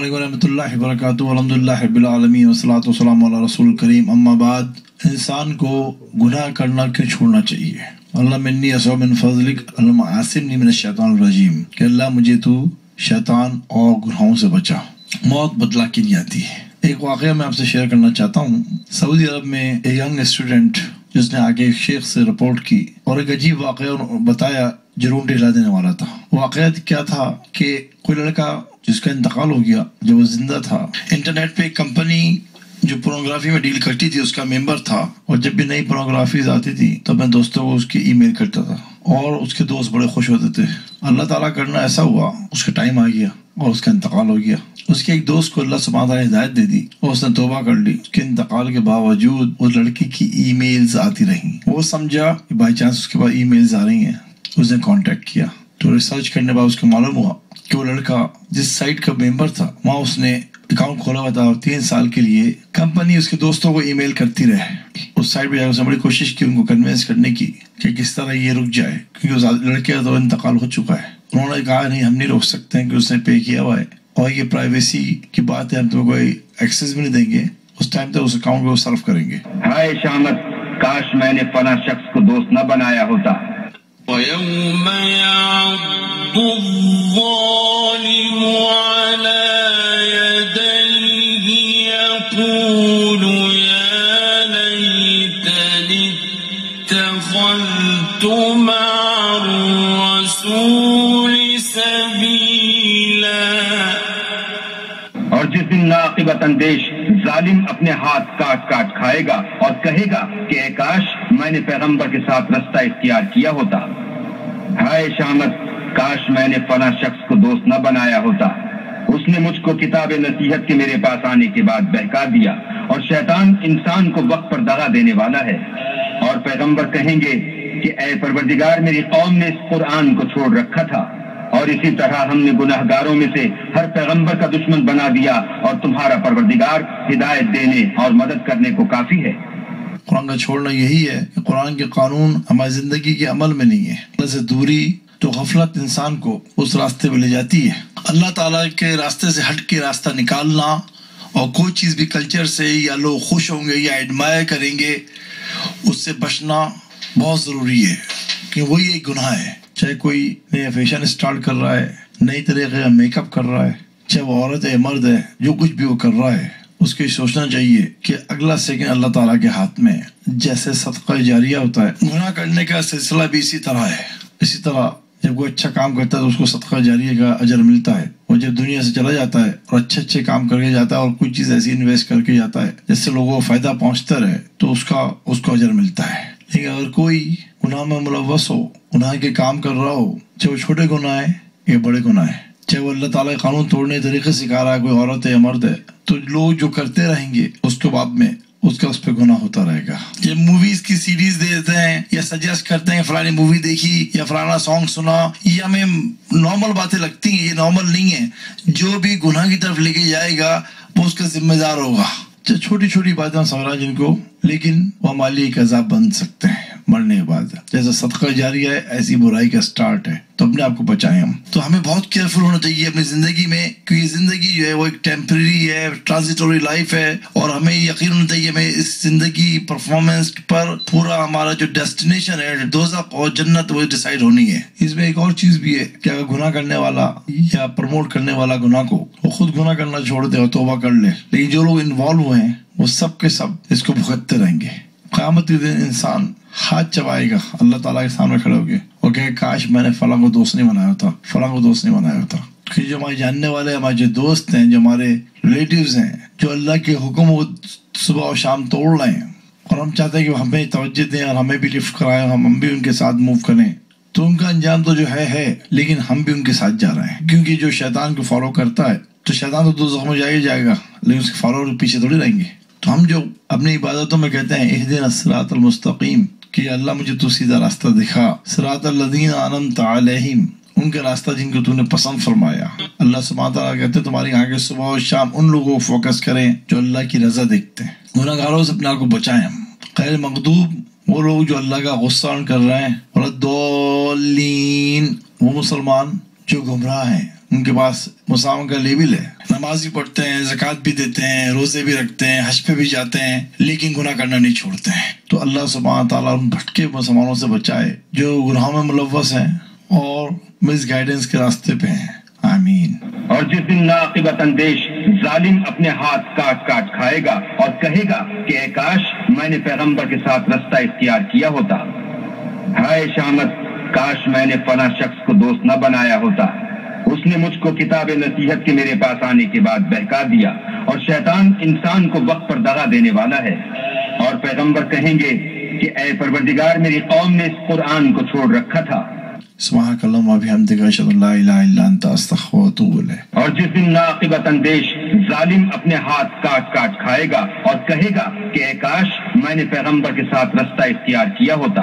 علیکم ورحمۃ اللہ وبرکاتہ، الحمدللہ رب العالمین والصلاۃ والسلام علی رسول کریم، اما بعد۔ انسان کو گناہ کرنا کیوں چھوڑنا چاہیے؟ اللہ انی اسألک من فضلک اللہم عاصمنی من الشیطان الرجیم، کہ اللہ مجھے تو شیطان اور گناہوں سے بچا۔ موت بدلا کی نہیں آتی ہے۔ ایک واقعہ میں آپ سے شیئر کرنا چاہتا ہوں۔ سعودی عرب میں ایک ینگ اسٹوڈنٹ جس نے آگے ایک شیخ سے رپورٹ کی اور ایک عجیب واقعہ بتایا جو رونگٹے ہلا دینے والا تھا۔ واقعات کیا تھا کہ کوئی لڑکا جس کا انتقال ہو گیا جب وہ زندہ تھا، انٹرنیٹ پہ ایک کمپنی جو پورنوگرافی میں ڈیل کرتی تھی اس کا ممبر تھا، اور جب بھی نئی پورنوگرافیز آتی تھی تو اپنے دوستوں کو اس کی ای میل کرتا تھا اور اس کے دوست بڑے خوش ہوتے تھے۔ اللہ تعالیٰ کرنا ایسا ہوا اس کا ٹائم آ گیا اور اس کا انتقال ہو گیا۔ اس کے ایک دوست کو اللہ سبحانہ تعالیٰ نے ہدایت دے دی اور اس نے توبہ کر لی۔ اس کے انتقال کے باوجود اس لڑکی کی ای میلز آتی رہیں۔ وہ سمجھا کہ بائی چانس اس کے بعد ای میلز آ رہی ہیں، اس نے کانٹیکٹ کیا تو ریسرچ کرنے کے بعد اس کو معلوم ہوا کہ وہ لڑکا جس سائٹ کا ممبر تھا وہاں اس نے اکاؤنٹ کھولا ہوا تھا اور 3 سال کے لیے کمپنی اس کے دوستوں کو ای میل کرتی رہے۔ اس سائٹ پہ جا کے اس نے بڑی کوشش کی ان کو کنوینس کرنے کی کہ کس طرح یہ رک جائے، کیونکہ اس لڑکے کا تو انتقال ہو چکا ہے۔ انہوں نے کہا نہیں، ہم نہیں روک سکتے ہیں کہ اس نے پے کیا ہوا ہے اور یہ پرائیویسی کی بات ہے، ہم تمہیں کوئی ایکسیس بھی نہیں دیں گے، اس ٹائم تک اس اکاؤنٹ کو صرف کریں گے۔ ہائے شامت، کاش میں نے فلاں شخص کو دوست نہ بنایا ہوتا۔ وَيَوْمَ يَعَضُّ الظَّالِمُ عَلَى يَدَيْهِ يَقُولُ يَا لَيْتَنِي اتَّخَذْتُ مَعَ الرَّسُولِ سَبِيلًا۔ اور جس دن ناقبت اندیش ظالم اپنے ہاتھ کاٹ کاٹ کھائے گا اور کہے گا کہ اے کاش میں نے پیغمبر کے ساتھ رستہ اختیار کیا ہوتا۔ ہائے شامت، کاش میں نے فلاں شخص کو دوست نہ بنایا ہوتا۔ اس نے مجھ کو کتاب نصیحت کے میرے پاس آنے کے بعد بہکا دیا، اور شیطان انسان کو وقت پر دغا دینے والا ہے۔ اور پیغمبر کہیں گے کہ اے پروردگار، میری قوم نے اس قرآن کو چھوڑ رکھا تھا، اور اسی طرح ہم نے گناہگاروں میں سے ہر پیغمبر کا دشمن بنا دیا، اور تمہارا پروردگار ہدایت دینے اور مدد کرنے کو کافی ہے۔ قرآن کا چھوڑنا یہی ہے کہ قرآن کے قانون ہماری زندگی کے عمل میں نہیں ہے۔ اللہ سے دوری تو غفلت انسان کو اس راستے پہ لے جاتی ہے۔ اللہ تعالیٰ کے راستے سے ہٹ کے راستہ نکالنا، اور کوئی چیز بھی کلچر سے یا لوگ خوش ہوں گے یا ایڈمائر کریں گے اس سے بچنا بہت ضروری ہے، کہ وہی ایک گناہ ہے۔ چاہے کوئی نیا فیشن اسٹارٹ کر رہا ہے، نئی طریقے کا میک اپ کر رہا ہے، چاہے وہ عورت ہے مرد ہے، جو کچھ بھی وہ کر رہا ہے، اس کو سوچنا چاہیے کہ اگلا سیکنڈ اللہ تعالیٰ کے ہاتھ میں ہے۔ جیسے صدقہ جاریہ ہوتا ہے، گناہ کرنے کا سلسلہ بھی اسی طرح ہے۔ اسی طرح جب کوئی اچھا کام کرتا ہے تو اس کو صدقہ جاریہ کا اجر ملتا ہے، اور جب دنیا سے چلا جاتا ہے اور اچھے کام کر کے جاتا ہے اور کچھ چیز ایسی انویسٹ کر کے جاتا ہے جس سے لوگوں کو فائدہ پہنچتا رہے، تو اس کو اجر ملتا ہے۔ لیکن اگر کوئی گناہ میں ملوث ہو، گناہ کے کام کر رہا ہو، چاہے وہ چھوٹے گناہ ہیں یا بڑے گناہ ہیں، چاہے وہ اللہ تعالیٰ کے قانون توڑنے کے طریقے سکھا رہا ہے، کوئی عورت ہے یا مرد ہے، تو لوگ جو کرتے رہیں گے اس کے بعد میں اس پہ گناہ ہوتا رہے گا۔ یہ موویز کی سیریز دیتے ہیں یا سجیسٹ کرتے ہیں فلانی مووی دیکھی یا فلانا سانگ سنا، یہ ہمیں نارمل باتیں لگتی ہیں، یہ نارمل نہیں ہے۔ جو بھی گناہ کی طرف لے کے جائے گا وہ اس کا ذمہ دار ہوگا۔ چھوٹی چھوٹی باتیں سمجھا جن کو، لیکن وہ ہمارے لیے ایک عذاب بن سکتے ہیں مرنے کے بعد۔ جیسا صدقہ جاریہ ہے ایسی برائی کا سٹارٹ ہے، تو اپنے آپ کو بچائیں ہم۔ تو ہمیں بہت کیئرفل ہونا چاہیے اپنی زندگی میں، کیونکہ زندگی جو ہے وہ ایک ٹیمپریری ہے، ٹرانزیٹوری لائف ہے، اور ہمیں یقین ہونا چاہیے ہمیں اس زندگی پرفارمنس پر پورا ہمارا جو ڈیسٹینیشن ہے دوزخ اور جنت وہ ڈیسائیڈ ہونی ہے۔ اس میں ایک اور چیز بھی ہے کہ اگر گناہ کرنے والا یا پروموٹ کرنے والا گناہ کو وہ خود گناہ کرنا چھوڑ دے اور توبہ کر لے، لیکن جو لوگ انوالو ہوئے ہیں وہ سب کے سب اس کو بھگتتے رہیں گے۔ قیامت کے دن انسان ہاتھ چبائے گا اللہ تعالیٰ کے سامنے کھڑے ہو کے اور کہے کاش میں نے فلاں کو دوست نہیں بنایا ہوتا، فلاں کو دوست نہیں بنایا ہوتا۔ کہ جو ہمارے جاننے والے، ہمارے جو دوست ہیں، جو ہمارے ریلیٹیوز ہیں، جو اللہ کے حکم کو صبح اور شام توڑ رہے ہیں، اور ہم چاہتے ہیں کہ وہ ہمیں توجہ دیں اور ہمیں بھی لفٹ کرائیں، ہم بھی ان کے ساتھ موو کریں، تو ان کا انجام تو جو ہے، لیکن ہم بھی ان کے ساتھ جا رہے ہیں، کیونکہ جو شیطان کو فالو کرتا ہے تو شیطان تو دوزخ میں جائے گا، لیکن اس کے فالوور پیچھے تھوڑی رہیں گے۔ تو ہم جو اپنی عبادتوں میں کہتے ہیں اہدنا الصراط المستقیم، کہ اللہ مجھے تو سیدھا راستہ دکھا، صراط الذین انعمت علیہم، ان کا راستہ جن کو تو نے پسند فرمایا۔ اللہ سبحانہ تعالیٰ کہتے ہیں تمہاری آنکھیں صبح اور شام ان لوگوں کو فوکس کریں جو اللہ کی رضا دیکھتے ہیں۔ گناہ گاروں سے اپنے آپ کو بچائیں ہم۔ غیر مغضوب وہ لوگ جو اللہ کا غصہ کر رہے ہیں، اور الضالین وہ مسلمان جو گمراہ ہیں، ان کے پاس مساوم کا لیبل ہے، نماز بھی پڑھتے ہیں، زکوٰۃ بھی دیتے ہیں، روزے بھی رکھتے ہیں، حج پہ بھی جاتے ہیں، لیکن گناہ کرنا نہیں چھوڑتے ہیں۔ تو اللہ سبحانہ تعالیٰ ان بھٹکے مسلمانوں سے بچائے جو گناہوں میں ملوث ہیں اور مس گائیڈنس کے راستے پہ ہیں، آمین۔ اور جس دن ناقبت اندیش ظالم اپنے ہاتھ کاٹ کاٹ کھائے گا اور کہے گا کہ اے کاش میں نے پیغمبر کے ساتھ رستہ اختیار کیا ہوتا، ہائے شامت، کاش میں نے فلاں شخص کو دوست نہ بنایا ہوتا، اس نے مجھ کو کتاب نصیحت کے میرے پاس آنے کے بعد بہکا دیا، اور شیطان انسان کو وقت پر دغا دینے والا ہے۔ اور پیغمبر کہیں گے کہ اے پروردگار، میری قوم نے اس قرآن کو چھوڑ رکھا تھا۔ سبحانک اللہم و بحمدک، اشہد ان لا الہ الا انت، استغفرک و اتوب الیک۔ اور جس دن ناقبت اندیش ظالم اپنے ہاتھ کاٹ کاٹ کھائے گا اور کہے گا کہ اے کاش میں نے پیغمبر کے ساتھ رستہ اختیار کیا ہوتا،